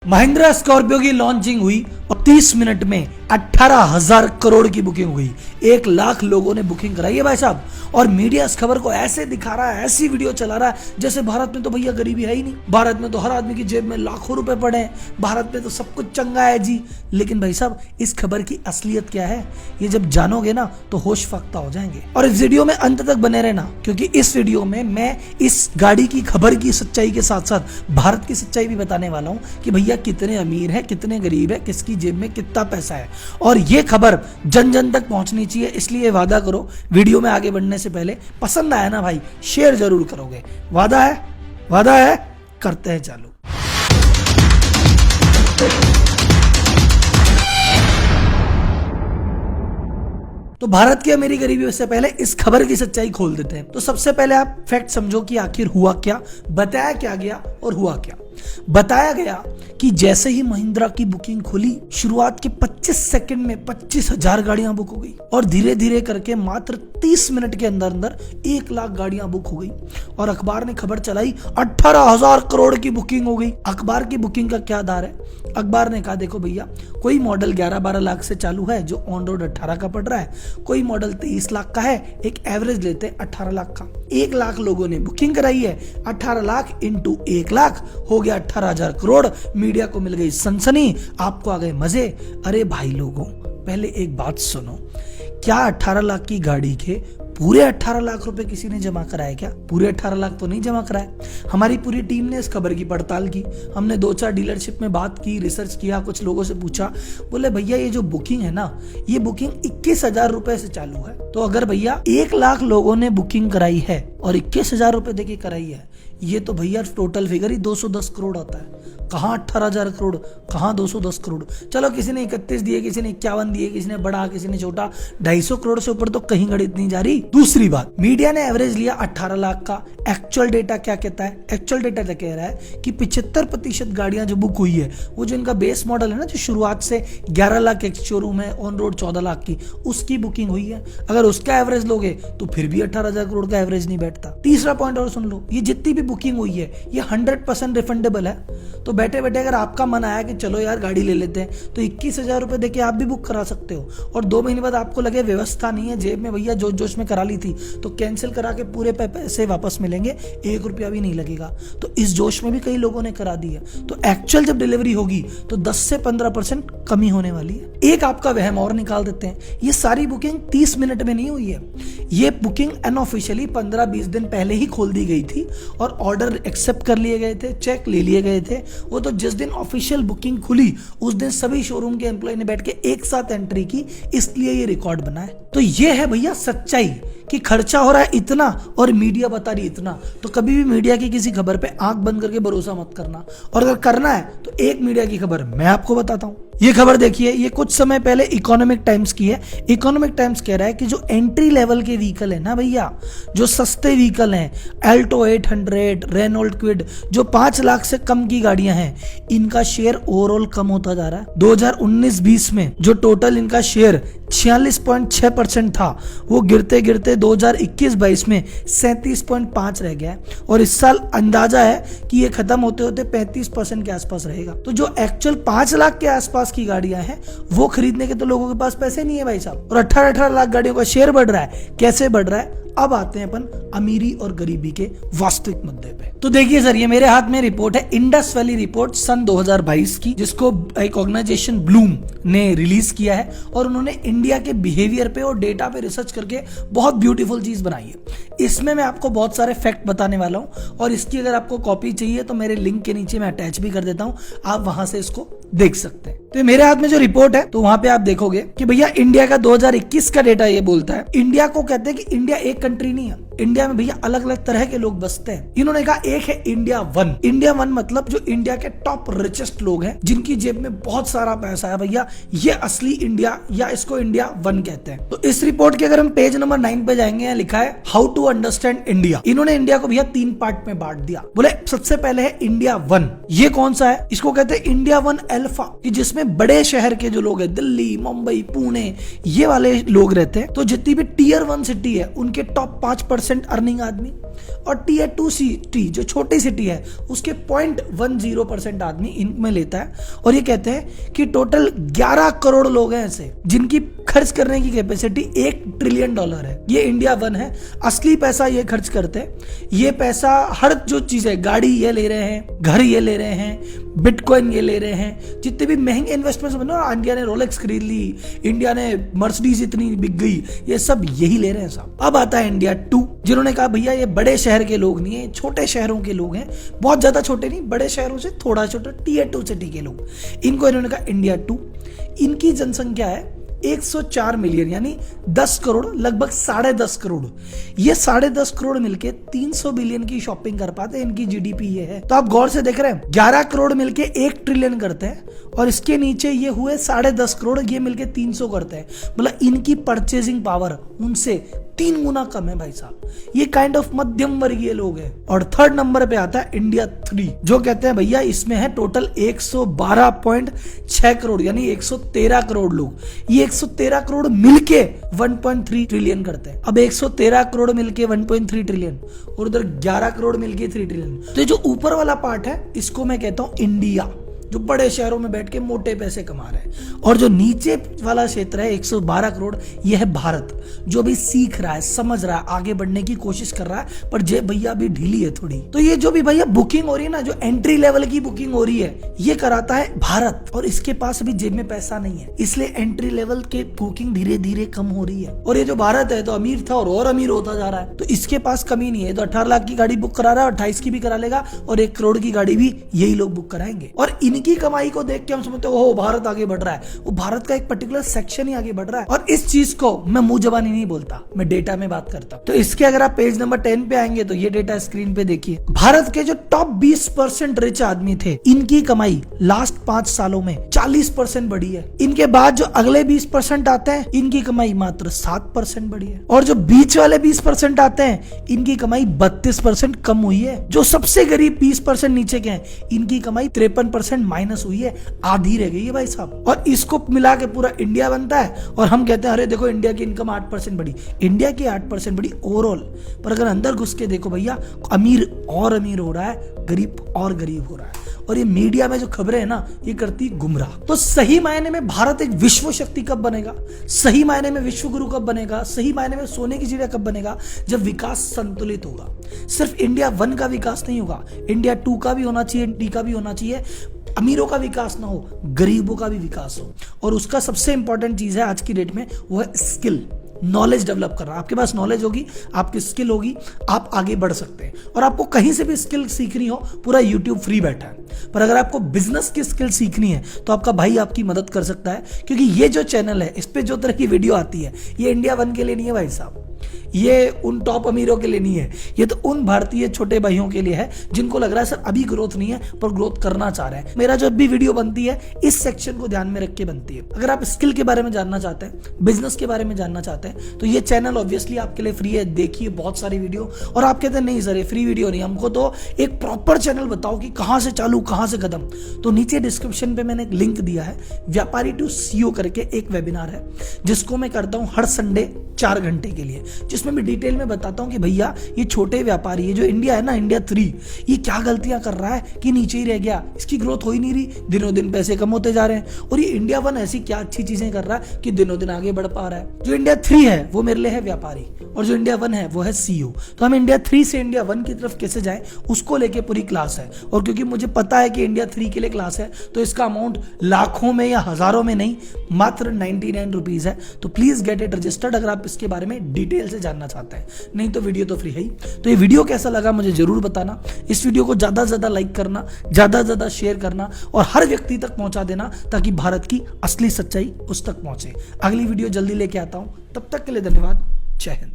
Mahindra Scorpio की launching हुई और 30 मिनट में 18,000 करोड़ की बुकिंग हुई। 1 लाख लोगों ने बुकिंग कराई है भाई साहब। और मीडिया इस खबर को ऐसे दिखा रहा है, ऐसी वीडियो चला रहा है जैसे भारत में तो भैया गरीबी है ही नहीं, भारत में तो हर आदमी की जेब में लाखों रुपए पड़े हैं, भारत में तो सब कुछ चंगा है जी। लेकिन भाई साहब इस खबर की असलियत क्या है ये जब जानोगे ना तो होश फाख्ता हो जाएंगे। और इस वीडियो में अंत तक बने रहना, क्योंकि इस वीडियो में मैं इस गाड़ी की खबर की सच्चाई के साथ साथ भारत की सच्चाई भी बताने वाला हूं कि भैया कितने अमीर है, कितने गरीब है, किसकी जेब में कितना पैसा है। और ये खबर जन जन तक पहुंचनी चाहिए, इसलिए वादा करो वीडियो में आगे बढ़ने से पहले पसंद आया ना भाई शेयर जरूर करोगे। वादा है? वादा है? करते हैं चालू। तो भारत की अमीरी गरीबी से पहले इस खबर की सच्चाई खोल देते हैं। तो सबसे पहले आप फैक्ट समझो कि आखिर हुआ क्या, बताया क्या गया और हुआ क्या। बताया गया कि जैसे ही महिंद्रा की बुकिंग खुली, शुरुआत के 25 सेकंड में 25,000 गाड़ियां बुक हो गई और धीरे धीरे करके मात्र 30 मिनट के अंदर अंदर 1 लाख गाड़ियां बुक हो गई। और अखबार ने खबर चलाई 18,000 करोड़ की बुकिंग हो गई। अखबार की बुकिंग का क्या आधार है? अखबार ने कहा देखो भैया, कोई मॉडल 11-12 लाख से चालू है जो ऑन रोड 18 का पड़ रहा है, कोई मॉडल 23 लाख का है, एक एवरेज लेते हैं 18 लाख का। 1 लाख लोगों ने बुकिंग कराई है, 18 लाख इंटू 1 लाख हो गया 18,000 करोड़। मीडिया को मिल गई सनसनी, आपको आ गए मजे। अरे भाई लोगों, पहले एक बात सुनो, क्या 18 लाख की गाड़ी के पूरे 18 लाख रुपए किसी ने जमा कराए? क्या पूरे 18 लाख तो नहीं जमा कराए। हमारी पूरी टीम ने इस खबर की पड़ताल की, हमने 2-4 डीलरशिप में बात की, रिसर्च किया, कुछ लोगों से पूछा। बोले भैया ये जो बुकिंग है ना, ये बुकिंग 21,000 रुपए से चालू है। तो अगर भैया 1 लाख लोगों ने बुकिंग कराई है और 21,000 रुपए देके कराई है, ये तो भैया टोटल फिगर ही 210 करोड़ आता है। कहाँ 18,000 करोड़, कहाँ 210 करोड़। चलो किसी ने 31 दिए, किसी ने 51 दिए, किसी ने बड़ा, किसी ने छोटा, 250 करोड़ से ऊपर तो कहीं गणित नहीं जा रही। दूसरी बात, मीडिया ने एवरेज लिया 18 लाख का। एक्चुअल डेटा क्या कहता है? एक्चुअल डेटा क्या कह रहा है कि 75% गाड़ियां जो बुक हुई है, वो जो इनका बेस मॉडल है ना, जो शुरुआत से 11 लाख एक शोरूम है, ऑन रोड 14 लाख की, उसकी बुकिंग हुई है। अगर उसका एवरेज लोगे तो फिर भी 18,000 करोड़ का एवरेज नहीं बैठता। तीसरा पॉइंट और सुन लो, ये जितनी भी बुकिंग हुई है ये 100% रिफंडेबल है। तो बैठे बैठे अगर आपका मन आया कि चलो यार गाड़ी ले लेते हैं, तो 21,000 रुपए देके आप भी बुक करा सकते हो। और 2 महीने बाद आपको लगे व्यवस्था नहीं है जेब में, भैया जोश जोश में करा ली थी, तो कैंसिल करा के पूरे पैसे वापस मिलेंगे, 1 रुपया भी नहीं लगेगा। तो इस जोश में भी कई लोगों ने करा दी है। तो एक्चुअल जब डिलीवरी होगी तो 10 से 15% कमी होने वाली है। एक आपका वहम और निकाल देते हैं, ये सारी बुकिंग 30 मिनट में नहीं हुई है। ये बुकिंग अनऑफिशियली 15-20 दिन पहले ही खोल दी गई थी और ऑर्डर एक्सेप्ट कर लिए गए थे, चेक ले लिए गए थे। वो तो जिस दिन ऑफिशियल बुकिंग खुली उस दिन सभी शोरूम के एम्प्लॉय ने बैठ के एक साथ एंट्री की, इसलिए ये रिकॉर्ड बना है। तो ये है भैया सच्चाई कि खर्चा हो रहा है इतना और मीडिया बता रही इतना। तो कभी भी मीडिया की किसी खबर पे आंख बंद करके भरोसा मत करना, और अगर करना है तो एक मीडिया की खबर मैं आपको बताता हूं। ये खबर देखिए, ये कुछ समय पहले इकोनॉमिक टाइम्स की है। इकोनॉमिक टाइम्स कह रहा है कि जो एंट्री लेवल के व्हीकल है ना भैया, जो सस्ते व्हीकल हैं, अल्टो 800, रेनॉल्ट क्विड, जो 5 लाख से कम की गाड़ियां हैं, इनका शेयर ओवरऑल कम होता जा रहा है। 2019-20 में जो टोटल इनका शेयर 46.6% था, वो गिरते गिरते 2021-22 में 37.5 रह गया है। और इस साल अंदाजा है कि ये खत्म होते होते 35% के आसपास रहेगा। तो जो एक्चुअल 5 लाख के आसपास की गाड़ियां हैं, वो खरीदने के तो लोगों के पास पैसे नहीं है भाई साहब। और 18-18 लाख गाड़ियों का शेयर बढ़ रहा है। कैसे बढ़ रहा है? अब आते हैं अपन अमीरी और गरीबी के वास्तविक मुद्दे पे। तो देखिए सर, ये मेरे हाथ में रिपोर्ट है, इंडस वैली रिपोर्ट सन 2022 की, जिसको एक ऑर्गेनाइजेशन ब्लूम ने रिलीज किया है। और उन्होंने इंडिया के बिहेवियर पे और डेटा पे रिसर्च करके बहुत ब्यूटीफुल चीज बनाई है। इसमें मैं आपको बहुत सारे फैक्ट बताने वाला हूं, और इसकी अगर आपको कॉपी चाहिए तो मेरे लिंक के नीचे मैं अटैच भी कर देता हूं, आप वहां से इसको देख सकते हैं। तो मेरे हाथ में जो रिपोर्ट है, तो वहां पे आप देखोगे कि भैया इंडिया का 2021 का डेटा ये बोलता है, इंडिया को कहते हैं कि इंडिया एक कंट्री नहीं है, इंडिया में भैया अलग अलग तरह के लोग बसते हैं। इन्होंने कहा एक है इंडिया वन। इंडिया वन मतलब जो इंडिया के टॉप रिचेस्ट लोग हैं, जिनकी जेब में बहुत सारा पैसा है भैया, ये असली इंडिया, या इसको इंडिया वन कहते हैं। तो इस रिपोर्ट के अगर हम पेज नंबर 9 पे जाएंगे, यहाँ लिखा है हाउ टू अंडरस्टैंड इंडिया। इन्होंने इंडिया को भैया 3 पार्ट में बांट दिया। बोले सबसे पहले है इंडिया वन। ये कौन सा है? इसको कहते हैं इंडिया वन अल्फा, कि जिसमें बड़े शहर के जो लोग हैं, दिल्ली, मुंबई, पुणे, ये वाले लोग रहते हैं। तो जितनी भी टियर 1 सिटी है, उनके टॉप 5% 10% अर्निंग आदमी, और टीयर 2 सिटी जो छोटी सिटी है उसके 0.10% आदमी इनमें लेता है। और ये कहते हैं कि टोटल 11 करोड़ लोग हैं ऐसे जिनकी खर्च करने की कैपेसिटी $1 ट्रिलियन है। ये इंडिया 1 है, असली पैसा ये खर्च करते हैं। ये पैसा हर जो चीज है, गाड़ी ये ले रहे हैं, घर ये ले रहे हैं, बिटकॉइन ये ले रहे हैं, जितने भी महंगे इन्वेस्टमेंट्स बने, इंडिया ने रोलेक्स खरीद ली, इंडिया ने मर्सिडीज इतनी बिक गई, ये सब यही ले रहे हैं सब। अब आता है इंडिया 2, जिन्होंने कहा भैया ये बड़े शहर के लोग नहीं है, छोटे शहरों के लोग हैं, बहुत ज्यादा छोटे नहीं, बड़े शहरों से थोड़ा छोटा टीयर 2 सिटी के लोग, इनको इन्होंने कहा इंडिया 2। इनकी जनसंख्या है 104 मिलियन, यानी 10 करोड़, लगभग 10.5 करोड़। ये 10.5 करोड़ मिलके 300 बिलियन की शॉपिंग कर पाते हैं, इनकी जीडीपी ये है। तो आप गौर से देख रहे हैं, 11 करोड़ मिलके 1 ट्रिलियन करते हैं, और इसके नीचे ये हुए 10.5 करोड़, ये मिलके 300 करते हैं। मतलब इनकी परचेजिंग पावर उनसे 3 गुना कम है भाई साहब। ये काइंड ऑफ मध्यम वर्गीय लोग हैं। और थर्ड नंबर पे आता है इंडिया 3, जो कहते हैं भैया इसमें है टोटल 112.6 करोड़, यानी 113 करोड़ लोग। ये 113 करोड़ मिलके 1.3 ट्रिलियन करते हैं। अब 113 करोड़ मिलके 1.3 ट्रिलियन, और उधर 11 करोड़ मिलके 3 ट्रिलियन। तो ये जो ऊपर वाला पार्ट है इसको मैं कहता हूं इंडिया, जो बड़े शहरों में बैठ के मोटे पैसे कमा रहे हैं। और जो नीचे वाला क्षेत्र है 112 करोड़, यह है भारत, जो भी सीख रहा है, समझ रहा है, आगे बढ़ने की कोशिश कर रहा है, पर जे भैया भी ढीली है थोड़ी। तो ये जो भी भैया बुकिंग हो रही है ना, जो एंट्री लेवल की बुकिंग हो रही है, ये कराता है भारत, और इसके पास अभी जेब में पैसा नहीं है, इसलिए एंट्री लेवल के बुकिंग धीरे धीरे कम हो रही है। और ये जो भारत है तो अमीर था और अमीर होता जा रहा है, तो इसके पास कमी नहीं है। तो 18 लाख की गाड़ी बुक करा रहा है, 28 की भी करा लेगा, और 1 करोड़ की गाड़ी भी यही लोग बुक कराएंगे। और इनकी कमाई को देख के हम समझते हो ओह भारत आगे बढ़ रहा है, वो भारत का एक पर्टिकुलर सेक्शन ही आगे बढ़ रहा है। और इस चीज को मैं मुंह जबानी नहीं बोलता, मैं डेटा में बात करता हूं। तो इसके अगर आप पेज नंबर 10 पे आएंगे तो ये डेटा स्क्रीन पे देखिए। भारत के जो टॉप 20% रिच आदमी थे, इनकी कमाई लास्ट 5 सालों में 40% बढ़ी है। इनके बाद जो अगले 20% आते हैं, इनकी कमाई मात्र 7% बढ़ी है। और जो बीच वाले 20% आते हैं, इनकी कमाई 32% कम हुई है। जो सबसे गरीब 20% नीचे के हैं, इनकी कमाई 53% माइनस हुई है, आधी रह गई है भाई साहब। और इसको मिला के पूरा इंडिया बनता है, और हम कहते हैं अरे देखो इंडिया की इनकम 8% बढ़ी। इंडिया की 8% बढ़ी ओवरऑल, पर अगर अंदर घुस के देखो भैया, अमीर और अमीर हो रहा है, गरीब और गरीब हो रहा है। और ये मीडिया में जो खबरें है ना, ये करती गुमराह। तो सही मायने में भारत एक विश्व शक्ति कब बनेगा, सही मायने में विश्व गुरु कब बनेगा, सही मायने में सोने की चिड़िया कब बनेगा, जब विकास संतुलित होगा। सिर्फ इंडिया 1 का विकास नहीं होगा, इंडिया 2 का भी होना चाहिए, डी का भी होना चाहिए। अमीरों का विकास ना हो, गरीबों का भी विकास हो। और उसका सबसे इंपॉर्टेंट चीज है आज की डेट में, वो है स्किल, नॉलेज डेवलप करना। आपके पास नॉलेज होगी, आपकी स्किल होगी, आप आगे बढ़ सकते हैं। और आपको कहीं से भी स्किल सीखनी हो, पूरा यूट्यूब फ्री बैठा है। पर अगर आपको बिजनेस की स्किल सीखनी है तो आपका भाई आपकी मदद कर सकता है, क्योंकि ये जो चैनल है, इस पे जो तरह की वीडियो आती है, ये इंडिया 1 के लिए नहीं है भाई साहब, ये उन टॉप अमीरों के लिए नहीं है, ये तो उन भारतीय छोटे भाइयों के लिए है जिनको लग रहा है सर अभी ग्रोथ नहीं है पर ग्रोथ करना चाह रहे हैं। मेरा जब भी वीडियो बनती है इस सेक्शन को ध्यान में रख के बनती है। अगर आप स्किल के बारे में जानना चाहते हैं, बिजनेस के बारे में जानना चाहते हैं, तो ये चैनल ऑब्वियसली आपके लिए फ्री है। देखिए बहुत सारी वीडियो। और आप कहते हैं नहीं सर ये फ्री वीडियो नहीं, हमको तो एक प्रॉपर चैनल बताओ कि कहां से चालू कहां से खत्म। तो नीचे डिस्क्रिप्शन पे मैंने एक लिंक दिया है, व्यापारी टू सीईओ करके एक वेबिनार है, जिसको मैं करता हूं हर संडे 4 घंटे के लिए, जिसमें मैं डिटेल में बताता हूं कि भैया ये छोटे व्यापारी, ये जो इंडिया है ना, इंडिया 3, ये क्या गलतियां कर रहा है कि नीचे ही रह गया, इसकी ग्रोथ हो ही नहीं रही, दिनों दिन पैसे कम होते जा रहे हैं। और ये इंडिया 1 ऐसी क्या अच्छी चीजें कर रहा है कि दिनों दिन आगे बढ़ पा रहा है। जो इंडिया 3 है वो मेरे लिए है व्यापारी, और जो इंडिया 1 है वो है सीईओ। तो हम इंडिया 3 से इंडिया 1 की तरफ कैसे जाएं, उसको लेके पूरी क्लास है। और क्योंकि मुझे पता है कि इंडिया 3 के लिए क्लास है, तो इसका अमाउंट लाखों में या हजारों में नहीं, मात्र 99 रुपीज है। तो प्लीज गेट इट रजिस्टर्ड अगर आप इसके बारे में डिटेल से जानना चाहते हैं। नहीं तो वीडियो तो फ्री है ही। तो ये वीडियो कैसा लगा मुझे जरूर बताना। इस वीडियो को ज्यादा से ज्यादा लाइक करना, ज्यादा से ज्यादा शेयर करना, और हर व्यक्ति तक पहुंचा देना, ताकि भारत की असली सच्चाई उस तक पहुंचे। अगली वीडियो जल्दी लेके आता हूं, तब तक के लिए धन्यवाद। जय हिंद।